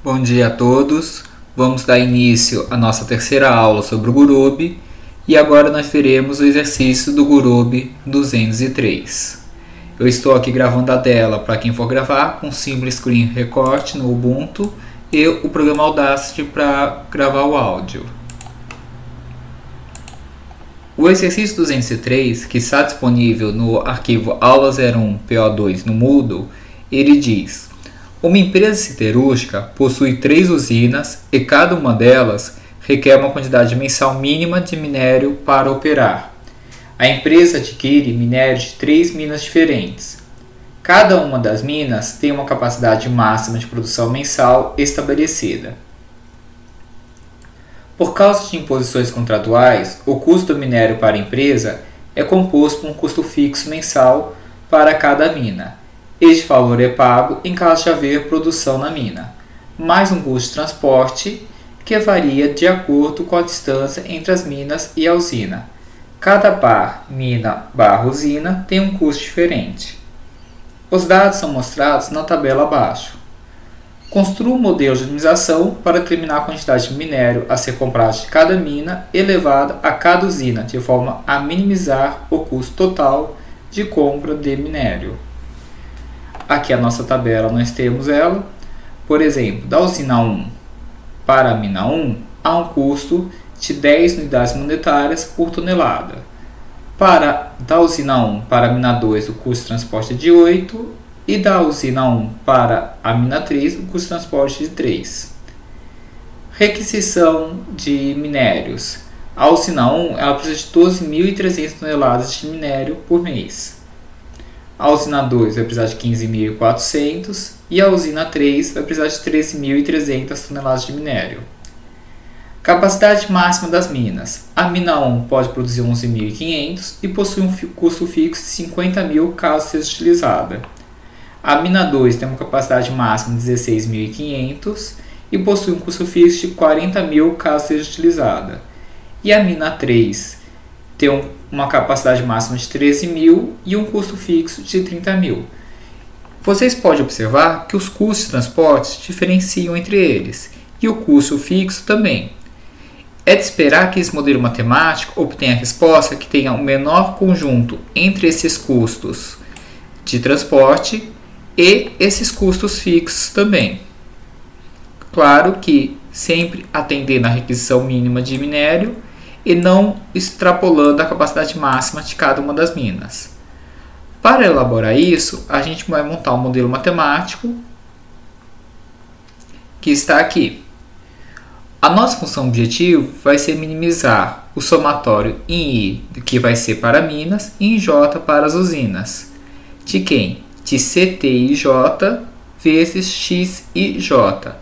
Bom dia a todos. Vamos dar início à nossa terceira aula sobre o GURUB e agora nós veremos o exercício do GURUB 203. Eu estou aqui gravando a tela para quem for gravar com Simple Screen Record no Ubuntu e o programa Audacity para gravar o áudio. O exercício 203, que está disponível no arquivo aula01po2 no Moodle, ele diz: uma empresa siderúrgica possui 3 usinas e cada uma delas requer uma quantidade mensal mínima de minério para operar. A empresa adquire minério de 3 minas diferentes. Cada uma das minas tem uma capacidade máxima de produção mensal estabelecida. Por causa de imposições contratuais, o custo do minério para a empresa é composto por um custo fixo mensal para cada mina. Este valor é pago em caso de haver produção na mina, mais um custo de transporte que varia de acordo com a distância entre as minas e a usina. Cada par mina/usina tem um custo diferente. Os dados são mostrados na tabela abaixo. Construa um modelo de otimização para determinar a quantidade de minério a ser comprado de cada mina elevado a cada usina, de forma a minimizar o custo total de compra de minério. Aqui a nossa tabela, nós temos ela. Por exemplo, da usina 1 para a mina 1, há um custo de 10 unidades monetárias por tonelada. Da usina 1 para a mina 2, o custo de transporte é de 8. E da usina 1 para a mina 3, o custo de transporte é de 3. Requisição de minérios. A usina 1 ela precisa de 12.300 toneladas de minério por mês. A usina 2 vai precisar de 15.400 e a usina 3 vai precisar de 13.300 toneladas de minério. Capacidade máxima das minas. A mina 1 pode produzir 11.500 e possui um custo fixo de 50.000 caso seja utilizada. A mina 2 tem uma capacidade máxima de 16.500 e possui um custo fixo de 40.000 caso seja utilizada. E a mina 3 tem uma capacidade máxima de 13.000 e um custo fixo de 30.000. Vocês podem observar que os custos de transporte diferenciam entre eles e o custo fixo também. É de esperar que esse modelo matemático obtenha a resposta que tenha um menor conjunto entre esses custos de transporte e esses custos fixos também. Claro que sempre atendendo à requisição mínima de minério e não extrapolando a capacidade máxima de cada uma das minas. Para elaborar isso, a gente vai montar um modelo matemático que está aqui. A nossa função objetivo vai ser minimizar o somatório em I, que vai ser para minas, e em J para as usinas. De quem? De CT e J vezes X e J,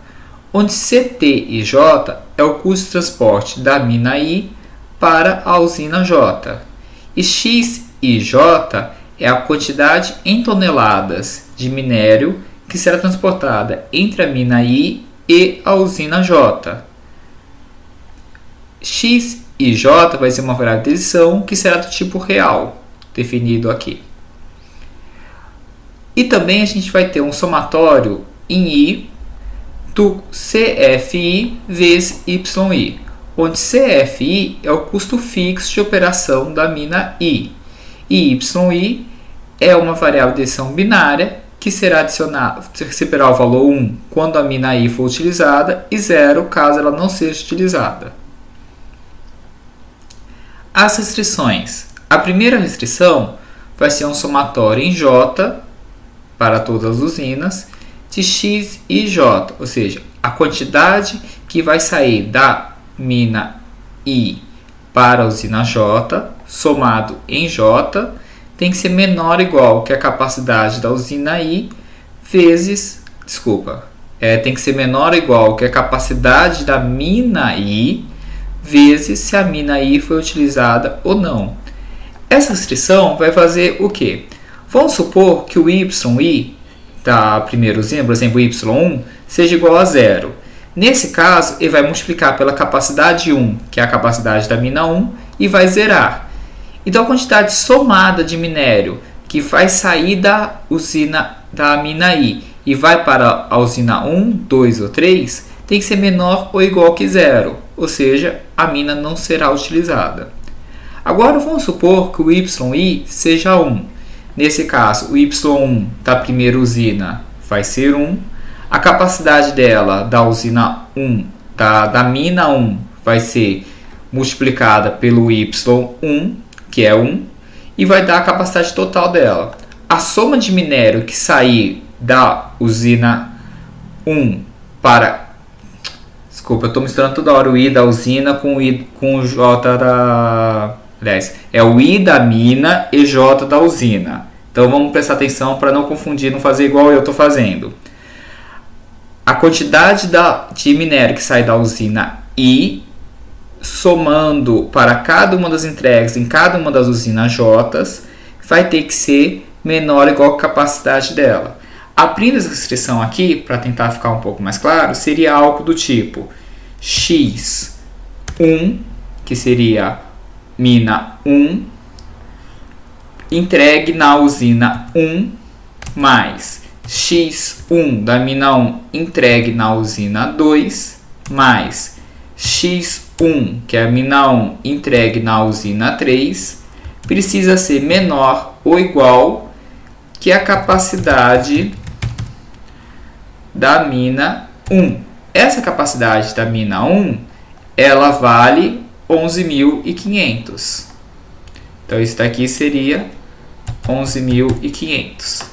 onde CT e J é o custo de transporte da mina I para a usina J, e X e J é a quantidade em toneladas de minério que será transportada entre a mina I e a usina J. X e J vai ser uma variável de decisão que será do tipo real, definido aqui. E também a gente vai ter um somatório em I do CFI vezes YI, onde CFI é o custo fixo de operação da mina I e YI é uma variável de decisão binária que será adicionada, receberá o valor 1 quando a mina I for utilizada e 0 caso ela não seja utilizada. As restrições. A primeira restrição vai ser um somatório em J para todas as usinas, de X e J, ou seja, a quantidade que vai sair da mina I para a usina J, somado em J, tem que ser menor ou igual que a capacidade da usina I vezes, tem que ser menor ou igual que a capacidade da mina I vezes se a mina I foi utilizada ou não. Essa restrição vai fazer o quê? Vamos supor que o YI da primeira usina, por exemplo, Y1, seja igual a 0. Nesse caso, ele vai multiplicar pela capacidade 1, que é a capacidade da mina 1, e vai zerar. Então, a quantidade somada de minério que vai sair da usina da mina I e vai para a usina 1, 2 ou 3, tem que ser menor ou igual que zero, ou seja, a mina não será utilizada. Agora vamos supor que o YI seja 1. Nesse caso, o Y1 da primeira usina vai ser 1. A capacidade dela, da usina 1, da mina 1, vai ser multiplicada pelo Y1, que é 1, e vai dar a capacidade total dela. A soma de minério que sair da usina 1 para... Desculpa, eu estou misturando toda hora o I da usina com o J da... Aliás, é o I da mina e J da usina. Então vamos prestar atenção para não confundir, não fazer igual eu estou fazendo. A quantidade de minério que sai da usina I, somando para cada uma das entregas em cada uma das usinas J, vai ter que ser menor ou igual à capacidade dela. A primeira restrição aqui, para tentar ficar um pouco mais claro, seria algo do tipo X1, que seria mina 1, entregue na usina 1, mais X1 da mina 1 entregue na usina 2, mais X1, que é a mina 1 entregue na usina 3, precisa ser menor ou igual que a capacidade da mina 1. Essa capacidade da mina 1, ela vale 11.500. Então isso daqui seria 11.500.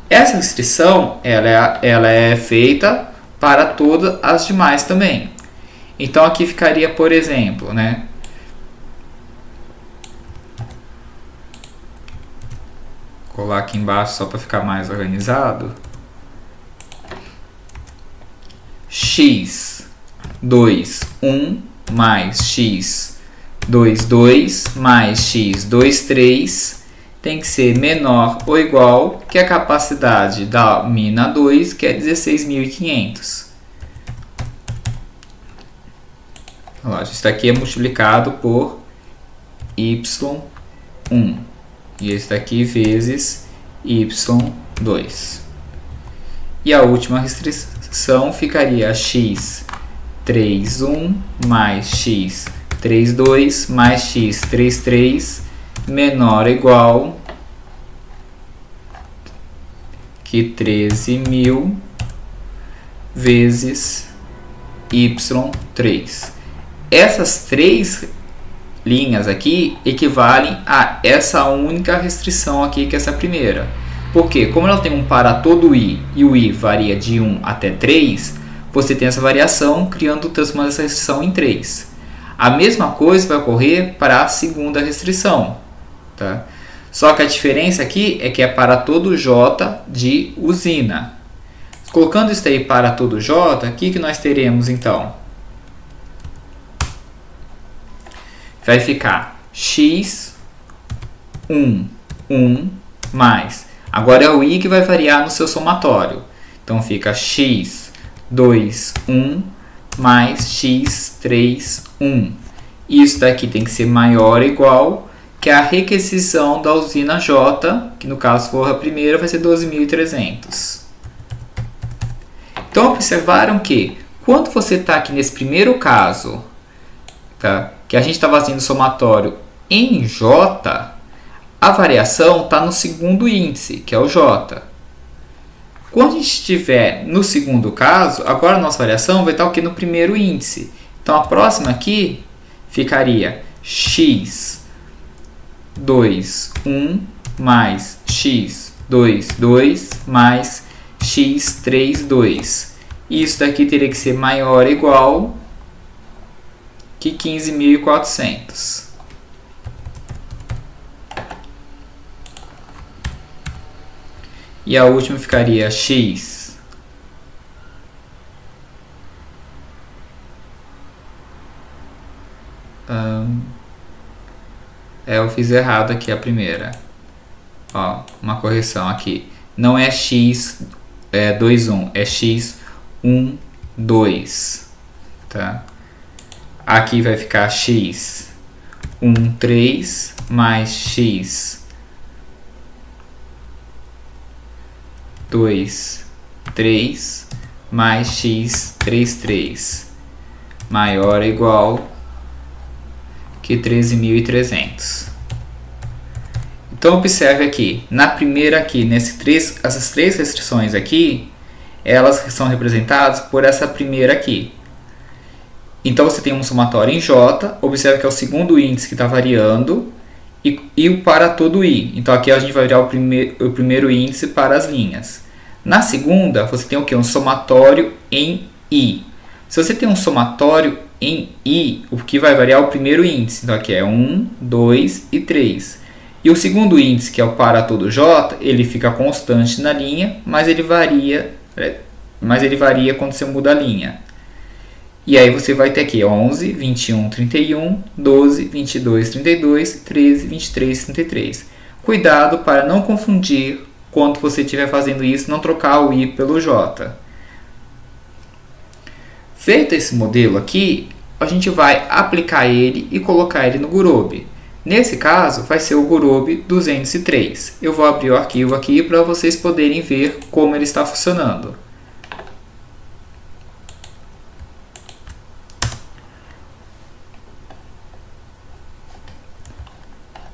Essa restrição ela é feita para todas as demais também. Então aqui ficaria, por exemplo, né? Vou colar aqui embaixo só para ficar mais organizado. X21 mais X22 mais X23 tem que ser menor ou igual que a capacidade da mina 2, que é 16.500. Isso daqui é multiplicado por Y1. E esse daqui vezes Y2. E a última restrição ficaria X31 mais X32 mais X33 menor ou igual que 13.000 vezes Y3. Essas três linhas aqui equivalem a essa única restrição aqui, que é essa primeira. Porque como ela tem um para todo I e o I varia de 1 até 3, você tem essa variação criando transformando essa restrição em 3. A mesma coisa vai ocorrer para a segunda restrição. Tá? Só que a diferença aqui é que é para todo J de usina. Colocando isso aí para todo J, o que nós teremos então? Vai ficar X1, 1 mais. Agora é o I que vai variar no seu somatório. Então fica X2, 1 mais X3, 1. Isso daqui tem que ser maior ou igual que a requisição da usina J, que no caso for a primeira, vai ser 12.300. Então observaram que quando você está aqui nesse primeiro caso, tá, que a gente está fazendo somatório em J, a variação está no segundo índice, que é o J. Quando a gente estiver no segundo caso, agora a nossa variação vai estar aqui no primeiro índice. Então a próxima aqui ficaria X2, 1 mais X2, 2 mais X3, 2. Isso daqui teria que ser maior ou igual que 15.400. E a última ficaria X eu fiz errado aqui a primeira. Ó, uma correção aqui. Não é X21, é X12. Tá? Aqui vai ficar X13 mais X2, 3 mais x33 maior ou igual que 13.300. Então observe aqui, na primeira aqui, essas três restrições aqui, elas são representadas por essa primeira aqui. Então você tem um somatório em J, observe que é o segundo índice que está variando, e o para todo I. Então aqui a gente vai variar o primeiro índice para as linhas. Na segunda, você tem o que? Um somatório em I. Se você tem um somatório em I, o que vai variar é o primeiro índice. Então aqui é 1, 2 e 3. E o segundo índice, que é o para todo J, ele fica constante na linha, mas ele varia quando você muda a linha. E aí você vai ter aqui 11, 21, 31, 12, 22, 32, 13, 23, 33. Cuidado para não confundir quando você estiver fazendo isso, não trocar o I pelo J. Feito esse modelo aqui, a gente vai aplicar ele e colocar ele no Gurobi. Nesse caso, vai ser o Gurobi 203. Eu vou abrir o arquivo aqui para vocês poderem ver como ele está funcionando.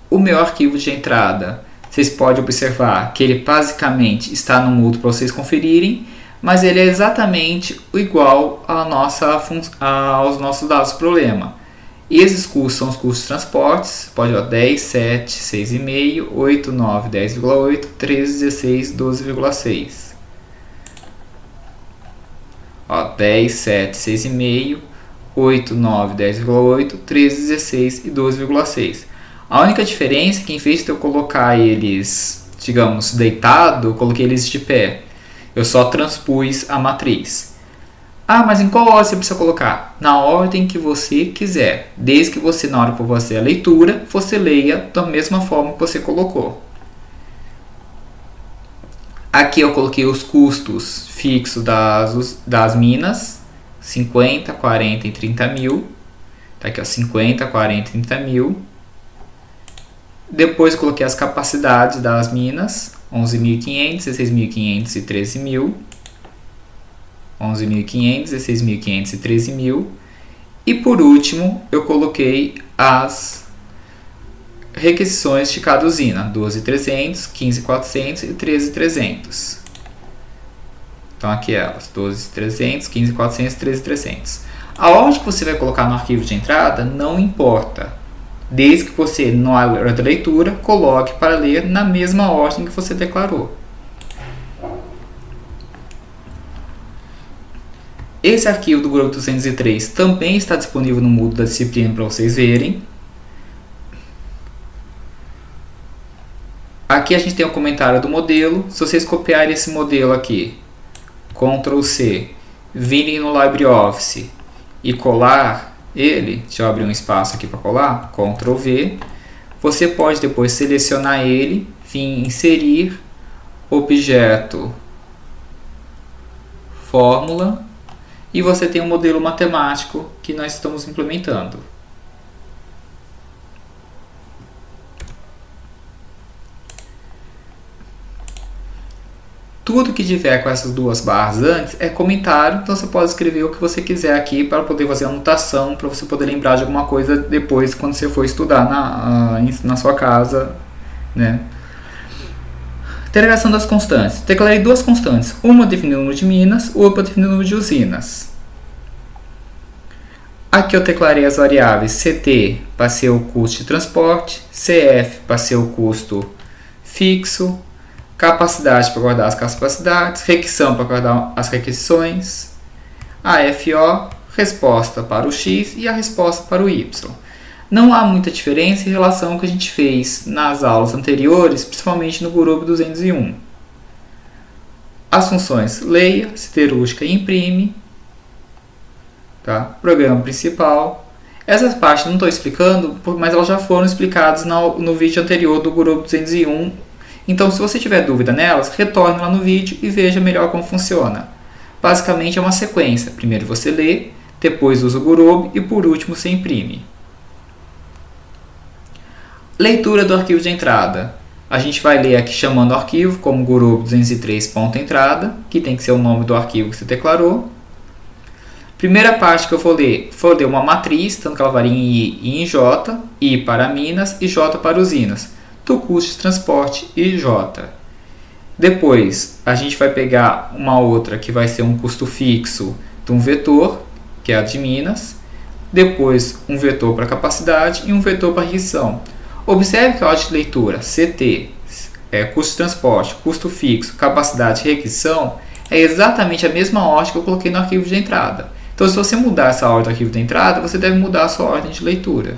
O meu arquivo de entrada, vocês podem observar que ele basicamente está no mudo para vocês conferirem, mas ele é exatamente igual aos nossos dados do problema. Esses custos são os custos de transportes, pode ir 10, 7, 6,5, 8, 9, 10,8, 13, 16, 12,6. 10, 7, 6,5, 8, 9, 10,8, 13, 16 e 12,6. A única diferença é que em vez de eu colocar eles, digamos, deitado, eu coloquei eles de pé. Eu só transpus a matriz. Ah, mas em qual ordem você precisa colocar? Na ordem que você quiser. Desde que você, na hora que for fazer a leitura, você leia da mesma forma que você colocou. Aqui eu coloquei os custos fixos das minas. 50, 40 e 30 mil. Tá aqui, ó, 50, 40 e 30 mil. Depois coloquei as capacidades das minas. 11.500, 16.500 e 13.000. 11.500, 16.500 e 13.000. E por último, eu coloquei as requisições de cada usina. 12.300, 15.400 e 13.300. Então aqui elas, 12.300, 15.400 e 13.300. A ordem que você vai colocar no arquivo de entrada não importa. Desde que você, na hora da leitura, coloque para ler na mesma ordem que você declarou. Esse arquivo do Gurobi 203 também está disponível no Moodle da disciplina para vocês verem. Aqui a gente tem um comentário do modelo. Se vocês copiarem esse modelo aqui, Ctrl C, virem no LibreOffice e colar ele, deixa eu abrir um espaço aqui para colar, Ctrl V, você pode depois selecionar ele, vir inserir, objeto, fórmula, e você tem um modelo matemático que nós estamos implementando. Tudo que tiver com essas duas barras antes é comentário, então você pode escrever o que você quiser aqui para poder fazer anotação, para você poder lembrar de alguma coisa depois quando você for estudar na sua casa, né? Integração das constantes. Declarei duas constantes, uma definindo o número de minas, outra definindo o número de usinas. Aqui eu declarei as variáveis CT para ser o custo de transporte, CF para ser o custo fixo, capacidade para guardar as capacidades, requisição para guardar as requisições, AFO, resposta para o X e a resposta para o Y. Não há muita diferença em relação ao que a gente fez nas aulas anteriores, principalmente no Gurobi 201. As funções leia, siderúrgica e imprime, tá? Programa principal. Essas partes não estou explicando, mas elas já foram explicadas no vídeo anterior do Gurobi 201. Então, se você tiver dúvida nelas, retorne lá no vídeo e veja melhor como funciona. Basicamente é uma sequência. Primeiro você lê, depois usa o Gurobi e por último você imprime. Leitura do arquivo de entrada. A gente vai ler aqui chamando o arquivo como gurobi 203.entrada, que tem que ser o nome do arquivo que você declarou. Primeira parte que eu vou ler uma matriz, tanto que ela varia em I e em J, I para Minas e J para usinas, do custo de transporte e J. Depois, a gente vai pegar uma outra que vai ser um custo fixo de um vetor, que é a de Minas. Depois, um vetor para capacidade e um vetor para requisição. Observe que a ordem de leitura CT, custo de transporte, custo fixo, capacidade e requisição, é exatamente a mesma ordem que eu coloquei no arquivo de entrada. Então, se você mudar essa ordem do arquivo de entrada, você deve mudar a sua ordem de leitura.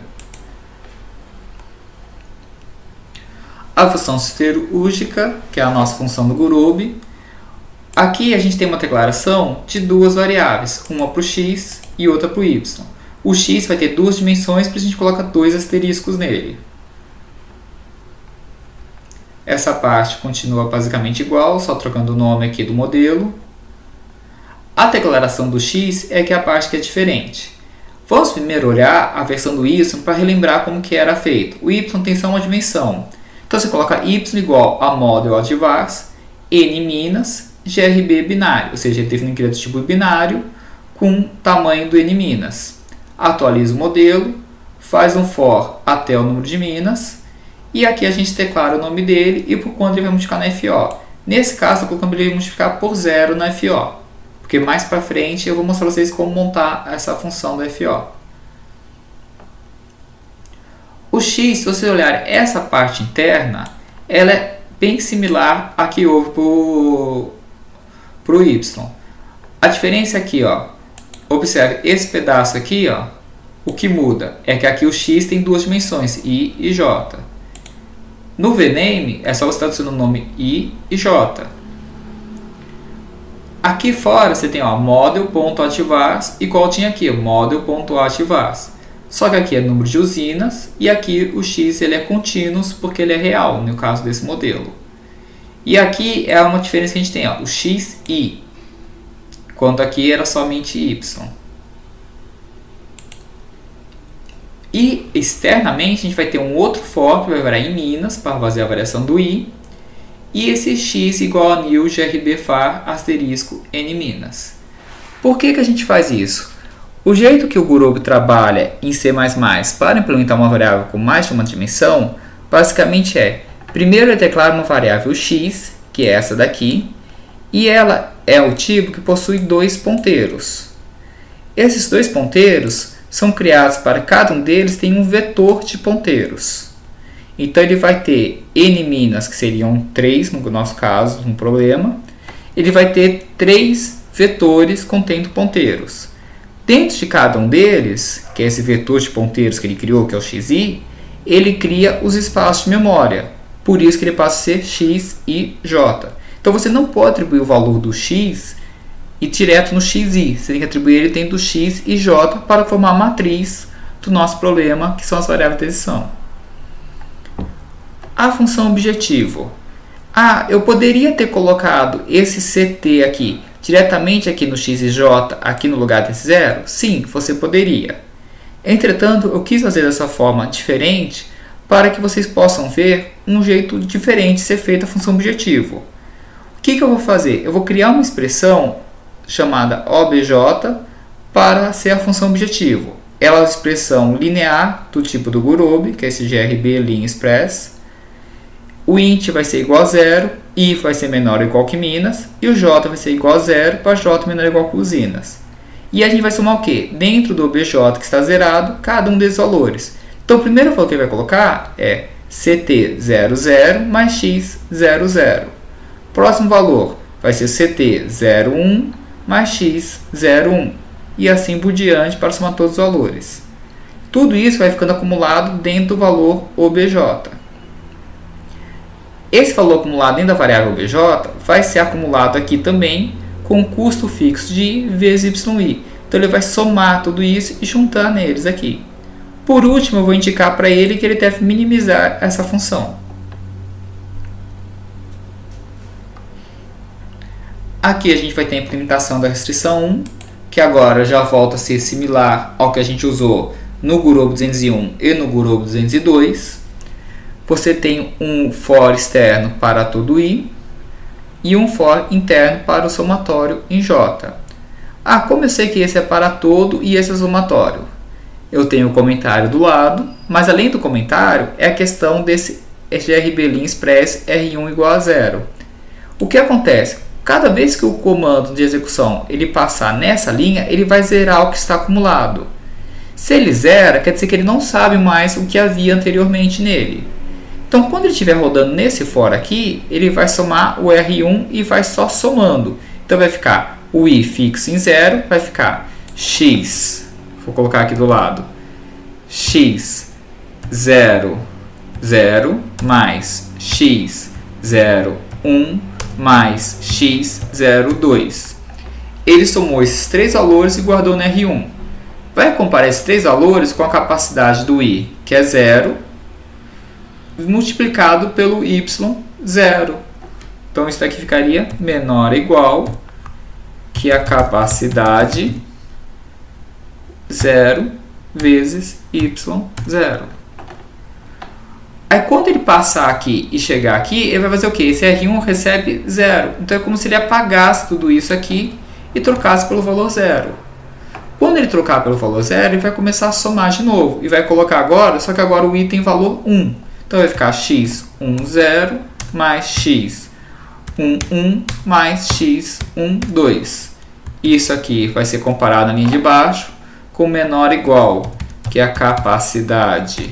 A função siderúrgica, que é a nossa função do gurobi. Aqui a gente tem uma declaração de duas variáveis, uma para o x e outra para o y. O x vai ter duas dimensões, por isso a gente coloca dois asteriscos nele. Essa parte continua basicamente igual, só trocando o nome aqui do modelo. A declaração do x é que é a parte que é diferente. Vamos primeiro olhar a versão do y para relembrar como que era feito. O y tem só uma dimensão. Então você coloca y igual a model advars n minas grb binário, ou seja, ele define um tipo binário com tamanho do n minas. Atualiza o modelo, faz um for até o número de minas e aqui a gente declara o nome dele e por quanto ele vai multiplicar na FO. Nesse caso, eu colocamos ele multiplicar por 0 na FO, porque mais para frente eu vou mostrar para vocês como montar essa função da FO. O x, se você olhar essa parte interna, ela é bem similar à que houve para o y. A diferença aqui, ó, observe esse pedaço aqui, ó, o que muda é que aqui o x tem duas dimensões, i e j. No vname é só você traduzir o nome i e j. Aqui fora você tem model.advars igual tinha aqui, model.advars. Só que aqui é número de usinas e aqui o x ele é contínuo porque ele é real, no caso desse modelo. E aqui é uma diferença que a gente tem, ó, o xi, quanto aqui era somente y. E externamente a gente vai ter um outro for que vai variar em minas para fazer a variação do i. E esse x igual a nil grb far asterisco n minas. Por que a gente faz isso? O jeito que o gurobi trabalha em C++ para implementar uma variável com mais de uma dimensão, basicamente primeiro ele declara uma variável x, que é essa daqui, e ela é o tipo que possui dois ponteiros. Esses dois ponteiros são criados para cada um deles tem um vetor de ponteiros. Então ele vai ter n minas, que seriam 3 no nosso caso, um problema. Ele vai ter 3 vetores contendo ponteiros. Dentro de cada um deles, que é esse vetor de ponteiros que ele criou, que é o xi, ele cria os espaços de memória. Por isso que ele passa a ser x e j. Então você não pode atribuir o valor do x e direto no xi. Você tem que atribuir ele dentro do x e j para formar a matriz do nosso problema, que são as variáveis de decisão. A função objetivo. Eu poderia ter colocado esse ct aqui diretamente aqui no x e j, aqui no lugar desse zero? Sim, você poderia. Entretanto, eu quis fazer dessa forma diferente para que vocês possam ver um jeito diferente de ser feita a função objetivo. O que eu vou fazer? Eu vou criar uma expressão chamada obj para ser a função objetivo. Ela é uma expressão linear do tipo do gurobi, que é esse grb lim express. O int vai ser igual a 0, i vai ser menor ou igual que minas, e o j vai ser igual a 0 para j menor ou igual que usinas. E a gente vai somar o quê? Dentro do obj que está zerado, cada um desses valores. Então, o primeiro valor que ele vai colocar é ct00 mais x00. Próximo valor vai ser ct01 mais x01. E assim por diante para somar todos os valores. Tudo isso vai ficando acumulado dentro do valor obj. Esse valor acumulado dentro da variável obj vai ser acumulado aqui também com o custo fixo de i vezes yi. Então ele vai somar tudo isso e juntar neles aqui. Por último, eu vou indicar para ele que ele deve minimizar essa função. Aqui a gente vai ter a implementação da restrição 1, que agora já volta a ser similar ao que a gente usou no gurobi 201 e no gurobi 202. você tem um for externo para todo i e um for interno para o somatório em j. Ah, como eu sei que esse é para todo e esse é somatório? Eu tenho o comentário do lado, mas além do comentário é a questão desse grblin express R1 igual a 0. O que acontece? Cada vez que o comando de execução ele passar nessa linha, ele vai zerar o que está acumulado. Se ele zera, quer dizer que ele não sabe mais o que havia anteriormente nele. Então, quando ele estiver rodando nesse for aqui, ele vai somar o R1 e vai só somando. Então, vai ficar o i fixo em 0, vai ficar x, vou colocar aqui do lado, x 0, 0, mais x 0, 1, mais x 0, 2. Ele somou esses três valores e guardou no R1. Vai comparar esses três valores com a capacidade do i, que é 0, multiplicado pelo y 0. Então, isso daqui ficaria menor ou igual que a capacidade 0 vezes y 0. Aí, quando ele passar aqui e chegar aqui, ele vai fazer o quê? Esse R1 recebe 0. Então, é como se ele apagasse tudo isso aqui e trocasse pelo valor 0. Quando ele trocar pelo valor 0, ele vai começar a somar de novo. E vai colocar agora, só que agora o i tem valor 1. Então, vai ficar x 1, 0, mais x 1, 1, mais x 1, 2. Isso aqui vai ser comparado na linha de baixo com menor ou igual que a capacidade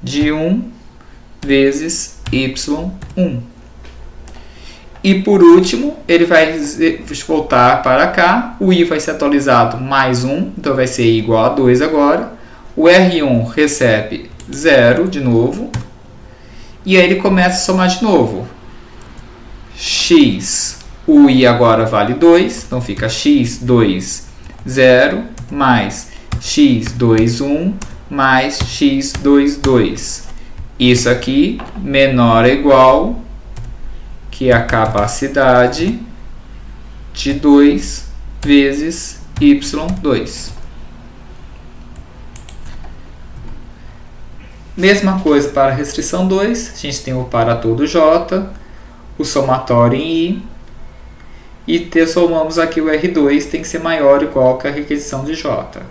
de 1 vezes y1. E por último, ele vai voltar para cá, o i vai ser atualizado mais 1, então vai ser igual a 2 agora. O R1 recebe 0 de novo, e aí ele começa a somar de novo. X, o i agora vale 2, então fica x2, 0, mais x2, 1, mais x2, 2. Isso aqui menor ou igual que a capacidade de 2 vezes y2. Mesma coisa para a restrição 2, a gente tem o para todo j, o somatório em i, e somamos aqui o R2, tem que ser maior ou igual que a requisição de j.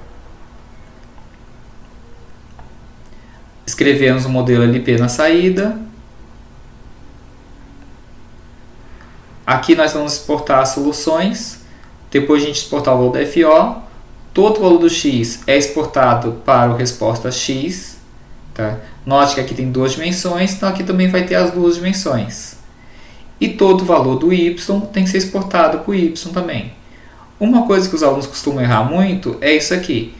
Escrevemos o modelo LP na saída. Aqui nós vamos exportar as soluções. Depois de a gente exportar o valor da FO, todo o valor do x é exportado para o resposta x. Tá? Note que aqui tem duas dimensões, então aqui também vai ter as duas dimensões. E todo o valor do y tem que ser exportado para o y também. Uma coisa que os alunos costumam errar muito é isso aqui.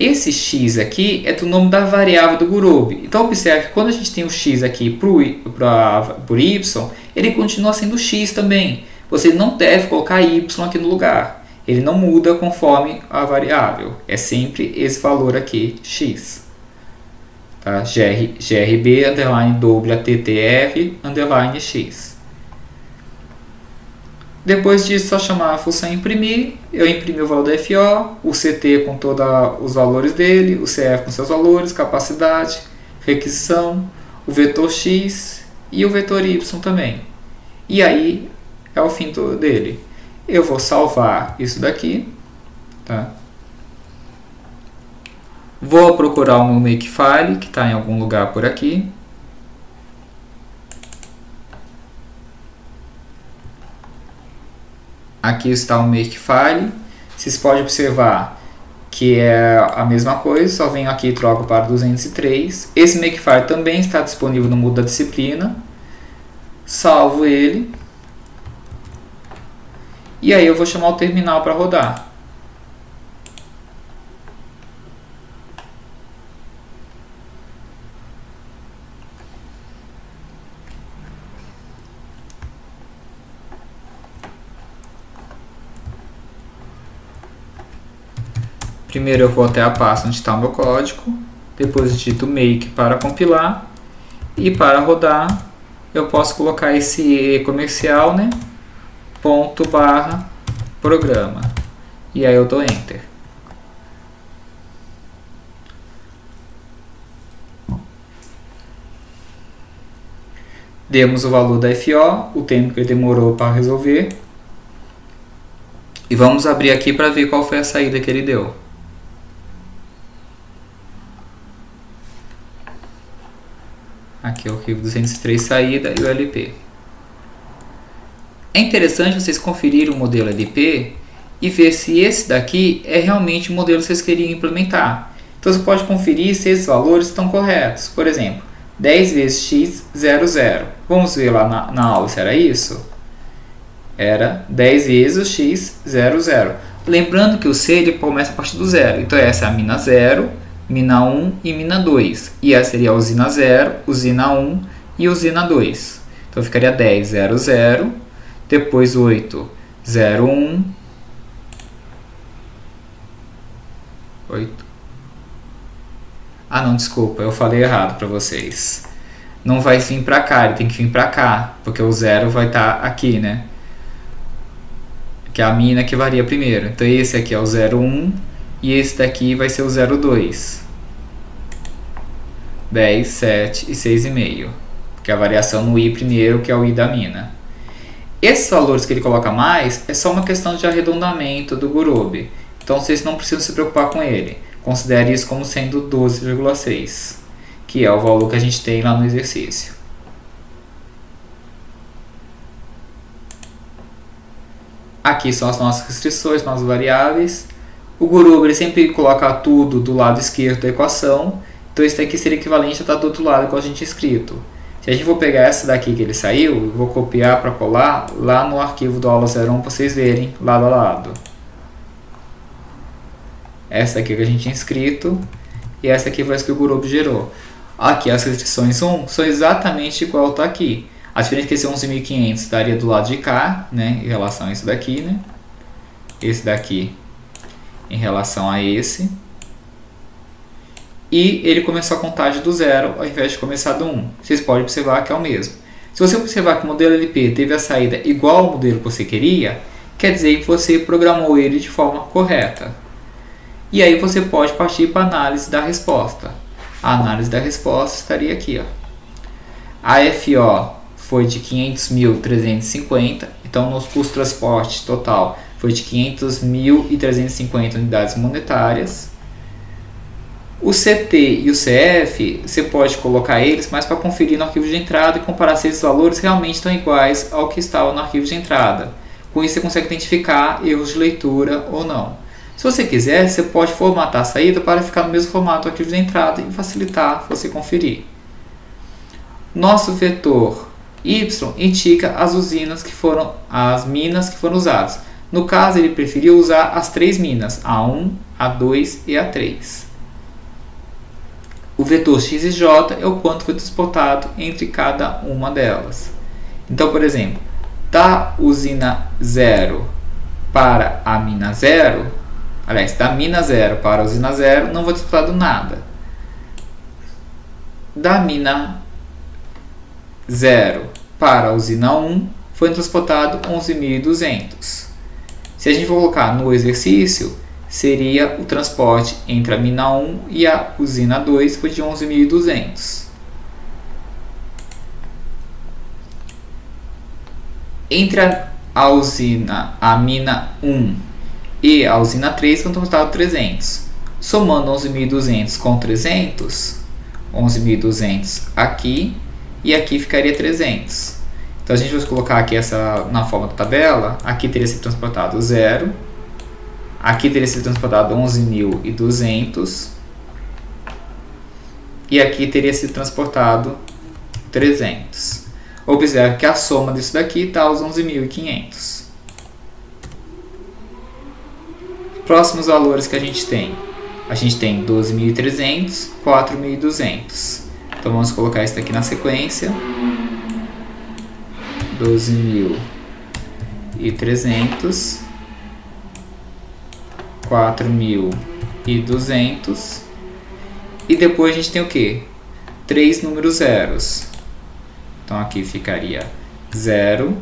Esse x aqui é do nome da variável do Gurobi. Então, observe que quando a gente tem o x aqui por y, ele continua sendo x também. Você não deve colocar y aqui no lugar. Ele não muda conforme a variável. É sempre esse valor aqui, x. Tá? grb, underline, WTTR, underline, x. Depois disso, só chamar a função imprimir. Eu imprimi o valor da FO, o CT com todos os valores dele, o CF com seus valores, capacidade, requisição, o vetor X e o vetor Y também. E aí é o fim dele. Eu vou salvar isso daqui. Tá? Vou procurar o meu Makefile, que está em algum lugar por aqui. Aqui está o Makefile. Vocês podem observar que é a mesma coisa, só venho aqui e troco para 203. Esse Makefile também está disponível no Moodle da disciplina. Salvo ele. E aí eu vou chamar o terminal para rodar. Primeiro eu vou até a pasta onde está o meu código, depois digito make para compilar, e para rodar eu posso colocar esse comercial, né, ./programa, e aí eu dou Enter. Demos o valor da FO, o tempo que ele demorou para resolver. E vamos abrir aqui para ver qual foi a saída que ele deu. Aqui é o arquivo 203 saída e o LP. É interessante vocês conferirem o modelo LP e ver se esse daqui é realmente o modelo que vocês queriam implementar. Então você pode conferir se esses valores estão corretos. Por exemplo, 10 vezes x, 0, 0. Vamos ver lá na aula se era isso? Era 10 vezes o x, 0, 0. Lembrando que o C ele começa a partir do 0. Então essa é a mina 0, mina 1 e mina 2. E essa seria a usina 0, usina 1 e usina 2. Então ficaria 10, 0, 0. Depois 8, 0, 1. 8. Ah, não, desculpa, eu falei errado para vocês. Não vai vir para cá, ele tem que vir para cá, porque o 0 vai estar aqui, né? Que é a mina que varia primeiro. Então esse aqui é o 0, 1 e esse daqui vai ser o 0, 2. 10, 7 e 6,5. Que é a variação no I primeiro, que é o I da mina. Esses valores que ele coloca mais é só uma questão de arredondamento do Gurobi. Então vocês não precisam se preocupar com ele. Considere isso como sendo 12,6, que é o valor que a gente tem lá no exercício. Aqui são as nossas restrições, nossas variáveis. O Gurobi ele sempre coloca tudo do lado esquerdo da equação. Então isso aqui seria equivalente a estar do outro lado, igual a gente tinha escrito. Se a gente for pegar essa daqui que ele saiu, eu vou copiar para colar lá no arquivo do aula 01 para vocês verem lado a lado. Essa aqui que a gente tinha escrito e essa aqui foi essa que o Gurobi gerou. Aqui as restrições 1 são exatamente igual está aqui. A diferença é que esse 11.500 estaria do lado de cá, né, em relação a isso daqui, né? Esse daqui em relação a esse. E ele começou a contagem do 0 ao invés de começar do 1. Vocês podem observar que é o mesmo. Se você observar que o modelo LP teve a saída igual ao modelo que você queria, quer dizer que você programou ele de forma correta. E aí você pode partir para a análise da resposta. A análise da resposta estaria aqui, ó. A FO foi de 500.350, então nosso custo de transporte total foi de 500.350 unidades monetárias. O CT e o CF, você pode colocar eles, mas para conferir no arquivo de entrada e comparar se esses valores realmente estão iguais ao que estava no arquivo de entrada. Com isso você consegue identificar erros de leitura ou não. Se você quiser, você pode formatar a saída para ficar no mesmo formato do arquivo de entrada e facilitar você conferir. Nosso vetor Y indica as usinas que foram, as minas que foram usadas. No caso, ele preferiu usar as 3 minas, A1, A2 e A3. O vetor X e J é o quanto foi transportado entre cada uma delas. Então, por exemplo, da usina 0 para a mina 0, aliás, da mina 0 para a usina 0, não foi transportado nada. Da mina 0 para a usina 1, foi transportado 11.200. Se a gente for colocar no exercício, seria o transporte entre a mina 1 e a usina 2 foi de 11.200. Entre a mina 1 e a usina 3 foi transportado 300. Somando 11.200 com 300, 11.200 aqui e aqui ficaria 300. Então a gente vai colocar aqui essa na forma da tabela. Aqui teria sido transportado 0. Aqui teria sido transportado 11.200 e aqui teria sido transportado 300. Observe que a soma disso daqui está aos 11.500. Próximos valores que a gente tem 12.300, 4.200. Então vamos colocar isso aqui na sequência. 12.300, 4.200 e depois a gente tem o que? 3 números zeros. Então aqui ficaria 0,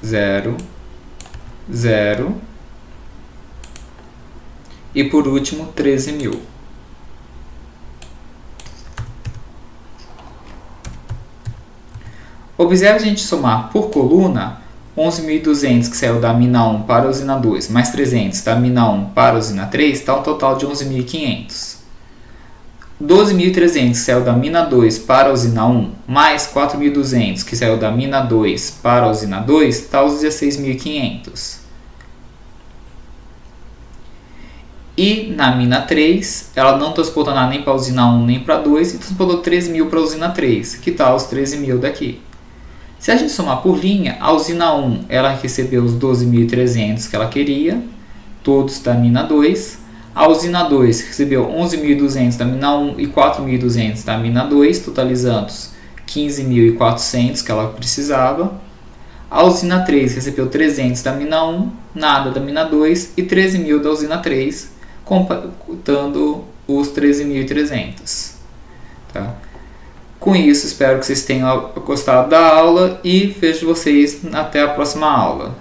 0, 0 e por último 13.000. Observe a gente somar por coluna 11.200 que saiu da mina 1 para a usina 2, mais 300 da mina 1 para a usina 3, dá um total de 11.500. 12.300 que saiu da mina 2 para a usina 1, mais 4.200 que saiu da mina 2 para a usina 2, dá os 16.500. E na mina 3, ela não transportou nada nem para a usina 1 nem para a 2 e transportou 13.000 para a usina 3, que está os 13.000 daqui. Se a gente somar por linha, a usina 1 ela recebeu os 12.300 que ela queria, todos da mina 2. A usina 2 recebeu 11.200 da mina 1 e 4.200 da mina 2, totalizando os 15.400 que ela precisava. A usina 3 recebeu 300 da mina 1, nada da mina 2 e 13.000 da usina 3, computando os 13.300. Tá? Com isso, espero que vocês tenham gostado da aula e vejo vocês até a próxima aula.